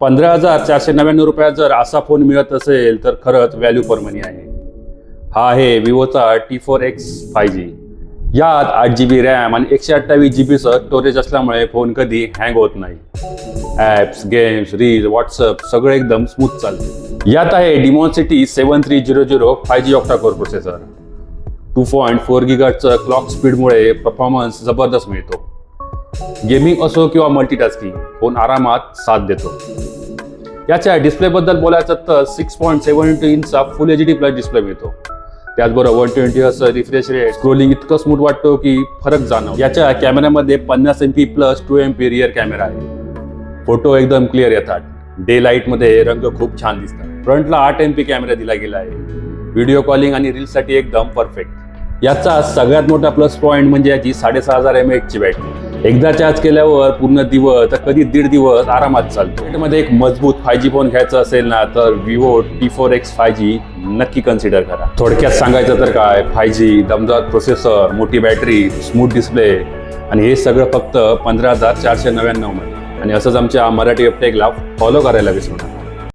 15,499 रुपयात जर असा फोन मिळत असेल तर खरंच व्हॅल्यू फॉर मनी आहे. हा आहे विवोचा T4X 5G. यात 8GB रॅम आणि 128GB स्टोरेज असल्यामुळे फोन कधी हँग होत नाही. ॲप्स, गेम्स, रील्स, व्हॉट्सअप सगळं एकदम स्मूथ चालते. यात आहे Dimensity 7300 5G octa core processor. 2.4 GHz clock स्पीडमुळे परफॉर्मन्स जबरदस्त मिळतो. गेमिंग असो किंवा मल्टीटास्किंग फोन आरामात साथ देतो. याच्या डिस्प्लेबद्दल बोलायचं तर 6.72 इंचचा फुल HD प्लस डिस्प्ले मिळतो. त्याचबरोबर 120 Hz रिफ्रेश रेट, स्क्रोलिंग इतकं स्मूथ वाटतो की फरक जाणवतो. याच्या कॅमेऱ्यामध्ये 50 MP plus 2 MP rear camera आहे. फोटो एकदम क्लिअर येतात. डे लाईटमध्ये रंग खूप छान दिसतात. फ्रंटला 8 MP कॅमेरा दिला गेला आहे. व्हिडिओ कॉलिंग आणि रील्ससाठी एकदम परफेक्ट. याचा सगळ्यात मोठा प्लस पॉईंट म्हणजे याची 6500 mAh ची बॅटरी. एकदा चार्ज केल्यावर पूर्ण दिवस तर कधी 1.5 दिवस आरामात चालतो. मध्ये एक मजबूत 5G फोन घ्यायचा असेल ना तर विवो T4X 5G नक्की कन्सिडर करा. थोडक्यात सांगायचं तर काय, 5G, दमदार प्रोसेसर, मोठी बॅटरी, स्मूथ डिस्प्ले आणि हे सगळं फक्त 15,499 मध्ये. आणि असंच आमच्या मराठी अपटेकला फॉलो करायला विसरू नका.